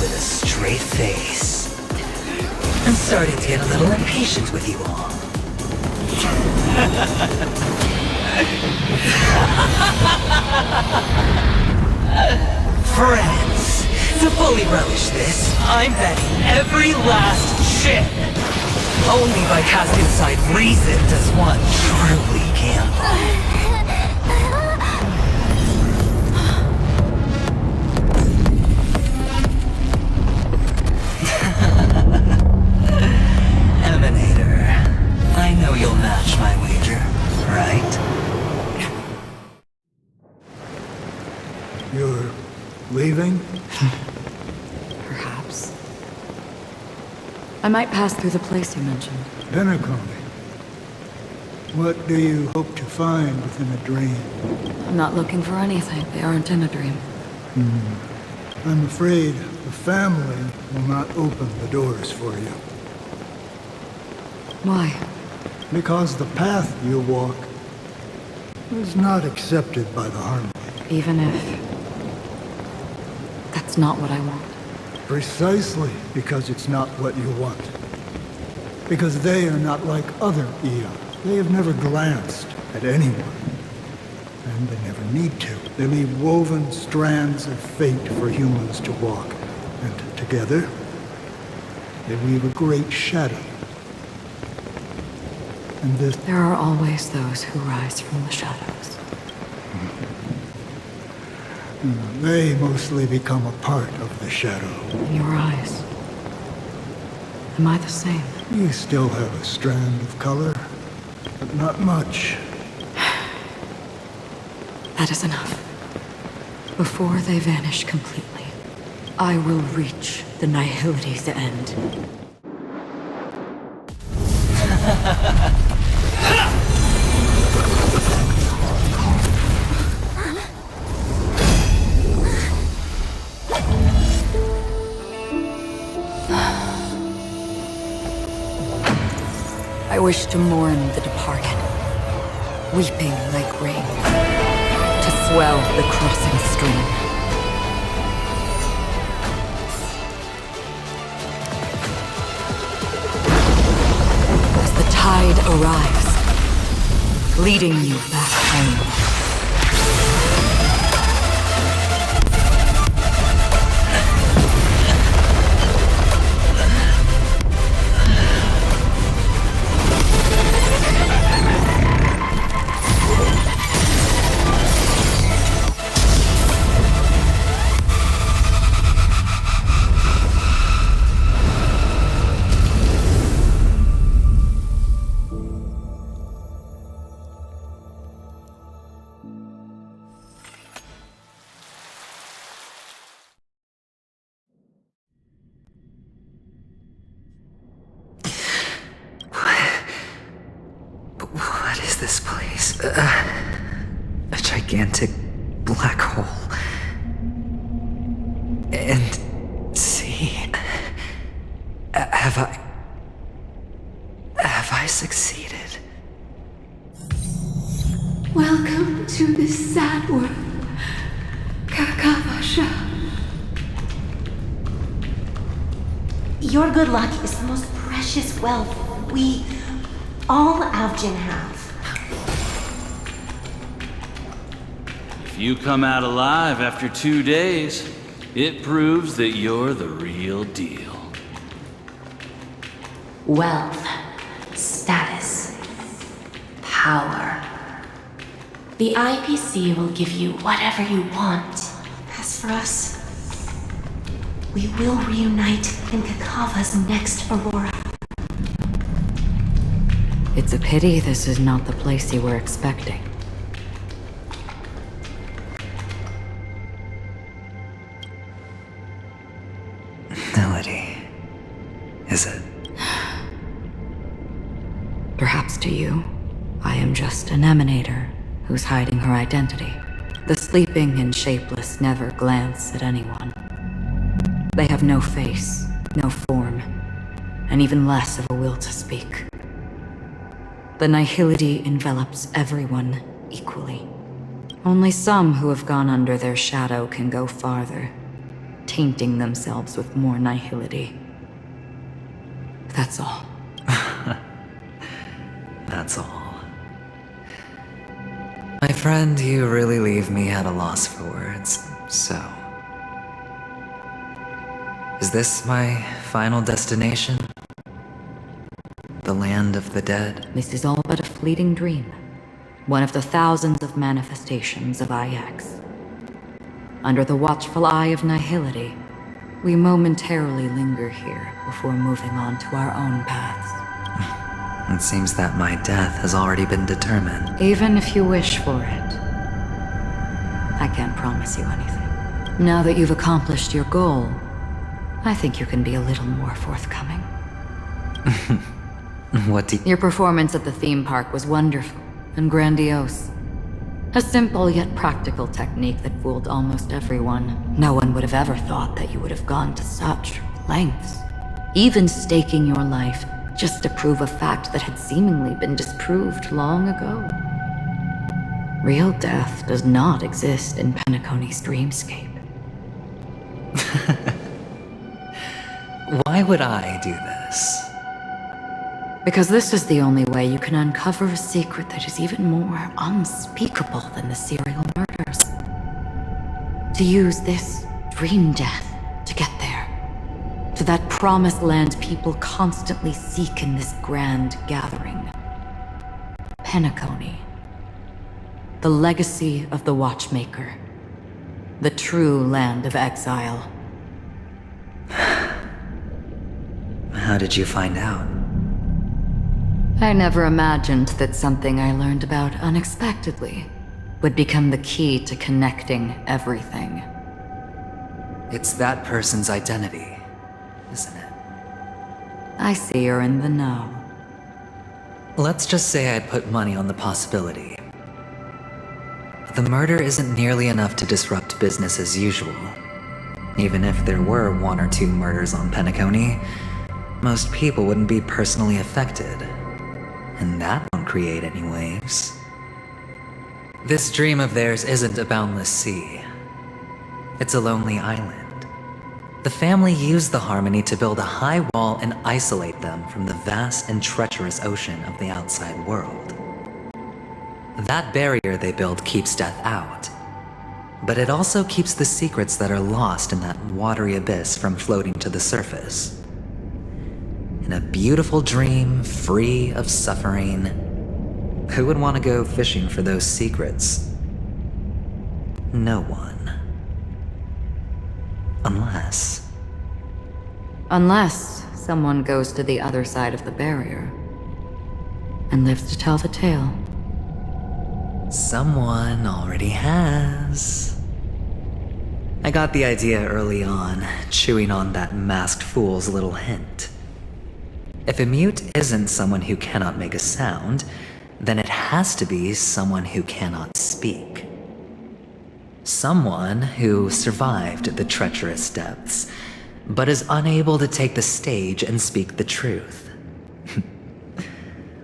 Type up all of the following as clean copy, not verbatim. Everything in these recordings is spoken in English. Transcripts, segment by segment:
with a straight face. I'm starting to get a little impatient with you all. Friends, to fully relish this, I'm betting every last chip. Only by casting aside reason does one truly gamble. Emanator, I know you'll match my wager, right? You're leaving? Perhaps. I might pass through the place you mentioned. Pinnacle. What do you hope to find within a dream? I'm not looking for anything. They aren't in a dream. I'm afraid the family will not open the doors for you. Why? Because the path you walk is not accepted by the Harmony. Even if... that's not what I want. Precisely because it's not what you want. Because they are not like other eons. They have never glanced at anyone. And they never need to. They leave woven strands of fate for humans to walk. And together, they weave a great shadow. And this... There are always those who rise from the shadows. They mostly become a part of the shadow. In your eyes. Am I the same? You still have a strand of color, but not much. That is enough. Before they vanish completely, I will reach the Nihility's end. I wish to mourn the departed, weeping like rain, to swell the crossing stream. As the tide arrives, leading you back home. What is this place? A gigantic black hole. And see... Have I succeeded? Welcome to this sad world, Kakavasha. Your good luck is the most precious wealth we, all Avgin, have. If you come out alive after 2 days, it proves that you're the real deal. Wealth, status, power. The IPC will give you whatever you want. As for us, we will reunite in Kakava's next Aurora. It's a pity this is not the place you were expecting. Melody. Is it? Perhaps to you, I am just an emanator who's hiding her identity. The sleeping and shapeless never glance at anyone. They have no face, no form, and even less of a will to speak. The Nihility envelops everyone equally. Only some who have gone under their shadow can go farther, tainting themselves with more nihility. That's all. That's all. My friend, you really leave me at a loss for words, so... Is this my final destination? The land of the dead? This is all but a fleeting dream. One of the thousands of manifestations of IX. Under the watchful eye of nihility, we momentarily linger here before moving on to our own paths. It seems that my death has already been determined. Even if you wish for it, I can't promise you anything. Now that you've accomplished your goal, I think you can be a little more forthcoming. What do you... Your performance at the theme park was wonderful and grandiose. A simple yet practical technique that fooled almost everyone. No one would have ever thought that you would have gone to such lengths. Even staking your life just to prove a fact that had seemingly been disproved long ago. Real death does not exist in Penacony's dreamscape. Why would I do this? Because this is the only way you can uncover a secret that is even more unspeakable than the serial murders. To use this dream death to get there. To that promised land people constantly seek in this grand gathering. Penacony. The legacy of the Watchmaker. The true land of exile. How did you find out? I never imagined that something I learned about unexpectedly would become the key to connecting everything. It's that person's identity, isn't it? I see you're in the know. Let's just say I'd put money on the possibility. The murder isn't nearly enough to disrupt business as usual. Even if there were 1 or 2 murders on Penacony, most people wouldn't be personally affected. And that won't create any waves. This dream of theirs isn't a boundless sea. It's a lonely island. The family used the Harmony to build a high wall and isolate them from the vast and treacherous ocean of the outside world. That barrier they built keeps death out, but it also keeps the secrets that are lost in that watery abyss from floating to the surface. In a beautiful dream, free of suffering, who would want to go fishing for those secrets? No one. Unless someone goes to the other side of the barrier and lives to tell the tale. Someone already has. I got the idea early on, chewing on that masked fool's little hint. If a mute isn't someone who cannot make a sound, then it has to be someone who cannot speak. Someone who survived the treacherous depths, but is unable to take the stage and speak the truth.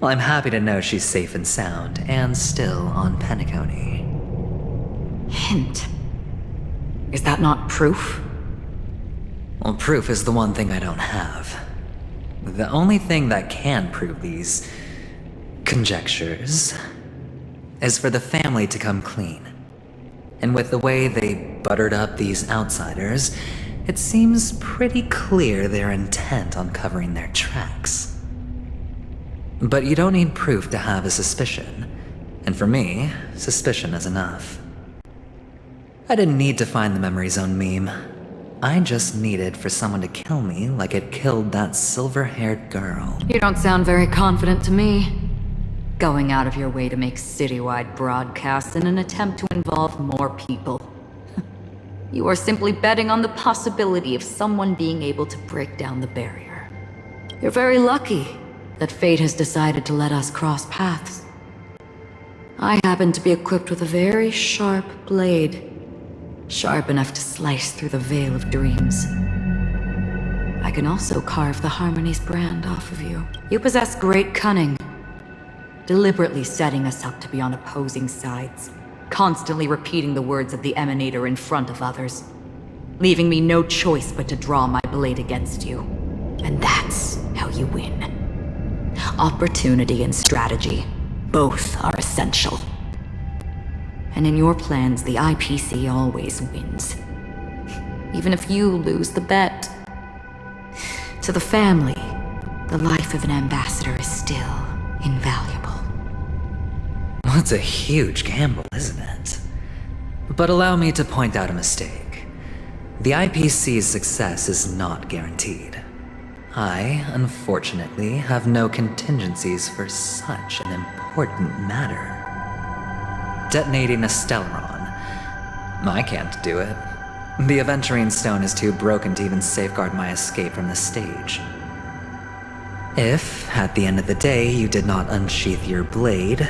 Well, I'm happy to know she's safe and sound, and still on Penacony. Hint. Is that not proof? Well, proof is the one thing I don't have. The only thing that can prove these conjectures is for the family to come clean. And with the way they buttered up these outsiders, it seems pretty clear they're intent on covering their tracks. But you don't need proof to have a suspicion. And for me, suspicion is enough. I didn't need to find the memory zone meme. I just needed for someone to kill me like it killed that silver-haired girl. You don't sound very confident to me. Going out of your way to make citywide broadcasts in an attempt to involve more people. You are simply betting on the possibility of someone being able to break down the barrier. You're very lucky that fate has decided to let us cross paths. I happen to be equipped with a very sharp blade. Sharp enough to slice through the veil of dreams. I can also carve the Harmony's brand off of you. You possess great cunning, deliberately setting us up to be on opposing sides, constantly repeating the words of the Emanator in front of others. leaving me no choice but to draw my blade against you. And that's how you win. Opportunity and strategy, both are essential. And in your plans, the IPC always wins. Even if you lose the bet. To the family, the life of an ambassador is still invaluable. Well, it's a huge gamble, isn't it? But allow me to point out a mistake. The IPC's success is not guaranteed. I, unfortunately, have no contingencies for such an important matter. Detonating a Stellaron. I can't do it. The Aventurine stone is too broken to even safeguard my escape from the stage. If, at the end of the day, you did not unsheath your blade,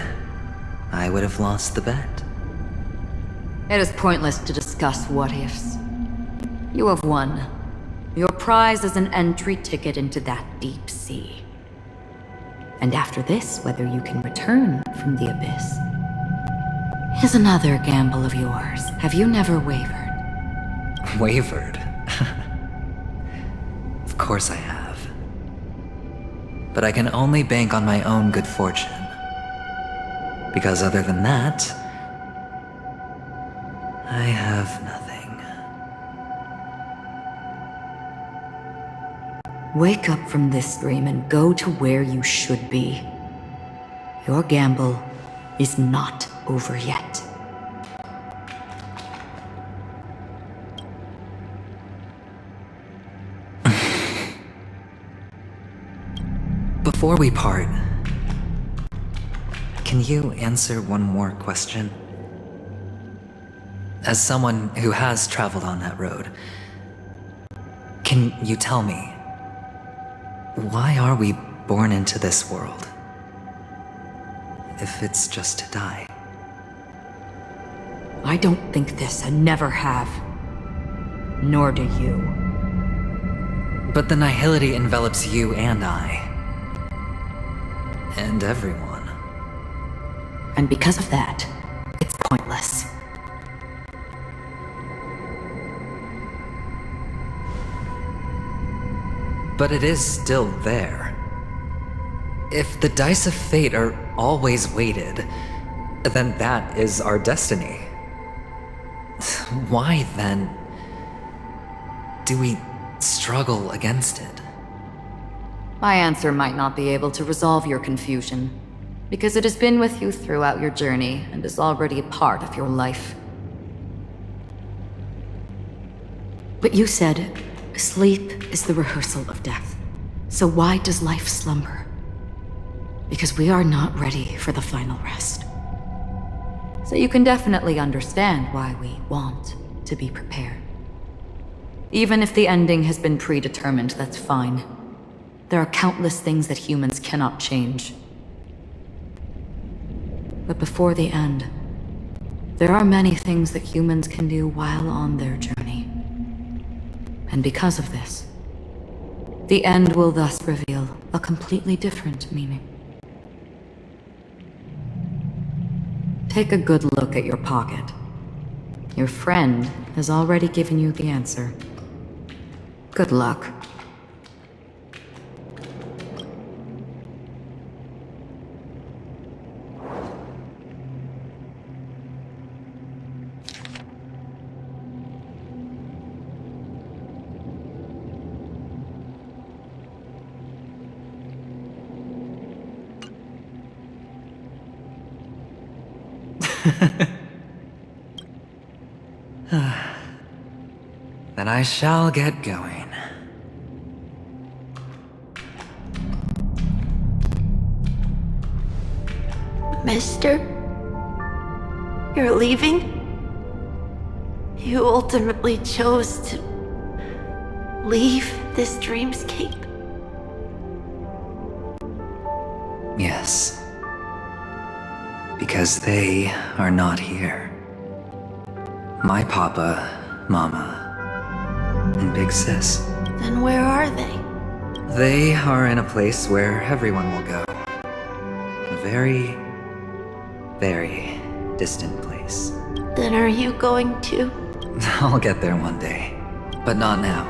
I would have lost the bet. It is pointless to discuss what-ifs. You have won. Your prize is an entry ticket into that deep sea. And after this, whether you can return from the abyss is another gamble of yours. Have you never wavered? Wavered? Of course I have. But I can only bank on my own good fortune. Because other than that, I have nothing. Wake up from this dream and go to where you should be. Your gamble is not over yet. Before we part, can you answer one more question? As someone who has traveled on that road, can you tell me, why are we born into this world? If it's just to die. I don't think this and never have. Nor do you. But the nihility envelops you and I. And everyone. And because of that, it's pointless. But it is still there. If the dice of fate are always weighted, then that is our destiny. Why, then, do we struggle against it? My answer might not be able to resolve your confusion, because it has been with you throughout your journey and is already a part of your life. But you said, sleep is the rehearsal of death. So why does life slumber? Because we are not ready for the final rest. So you can definitely understand why we want to be prepared. Even if the ending has been predetermined, that's fine. There are countless things that humans cannot change. But before the end, there are many things that humans can do while on their journey. And because of this, the end will thus reveal a completely different meaning. Take a good look at your pocket. Your friend has already given you the answer. Good luck. Then I shall get going. Mister? You're leaving? You ultimately chose to leave this dreamscape? Yes. Because they are not here. My papa, mama, and big sis. Then where are they? They are in a place where everyone will go. A very, very distant place. Then are you going to? I'll get there one day. But not now.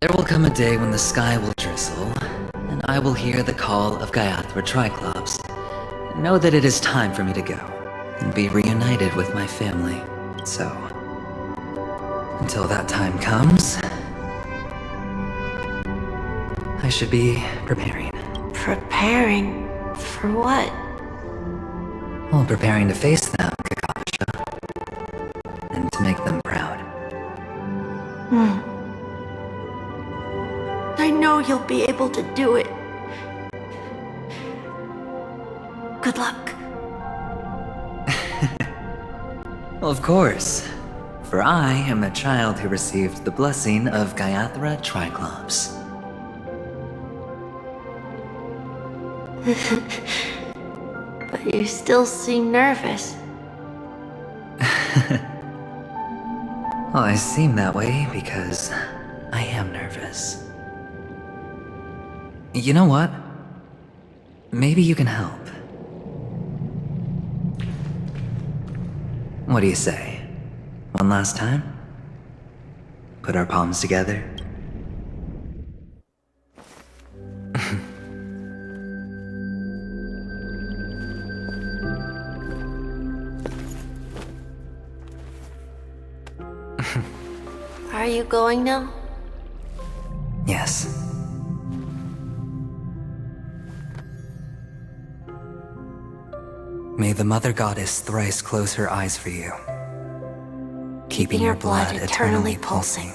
There will come a day when the sky will drizzle, and I will hear the call of Gaiathra Triclops, and know that it is time for me to go, and be reunited with my family. So, until that time comes, I should be preparing. Preparing for what? Well, preparing to face them, Kakasha, and to make them proud. I know you'll be able to do it. Good luck. Well, of course. For I am the child who received the blessing of Gaiathra Triclops. But you still seem nervous. Well, I seem that way because I am nervous. You know what? Maybe you can help. What do you say? One last time? Put our palms together? Are you going now? Yes. May the Mother Goddess thrice close her eyes for you, keeping your blood eternally pulsing.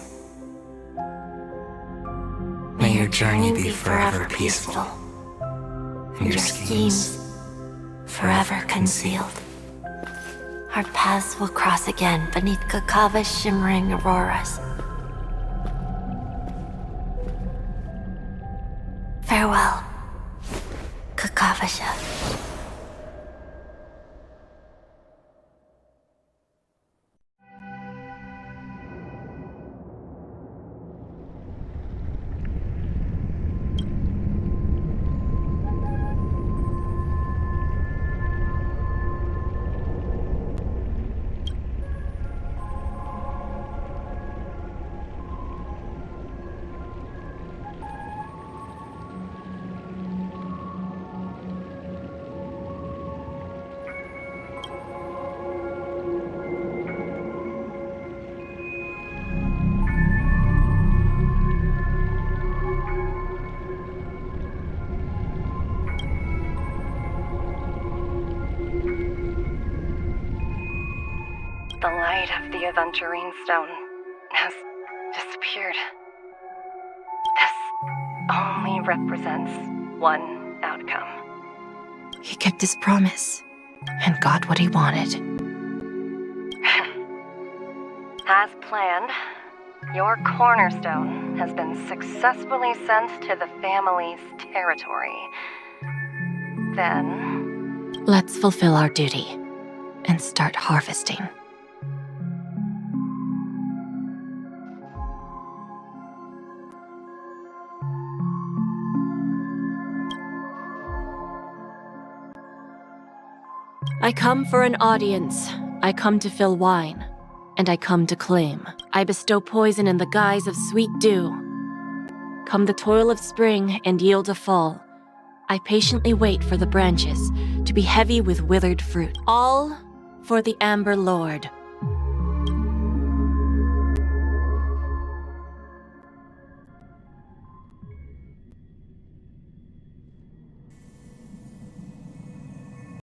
May your journey be forever peaceful, and your schemes forever concealed. Our paths will cross again beneath Kakava's shimmering auroras. Farewell, Kakavasha. The light of the Aventurine stone has disappeared. This only represents one outcome. He kept his promise and got what he wanted. As planned, your cornerstone has been successfully sent to the family's territory. Then... let's fulfill our duty and start harvesting. I come for an audience. I come to fill wine. And I come to claim. I bestow poison in the guise of sweet dew. Come the toil of spring and yield a fall. I patiently wait for the branches to be heavy with withered fruit. All for the Amber Lord.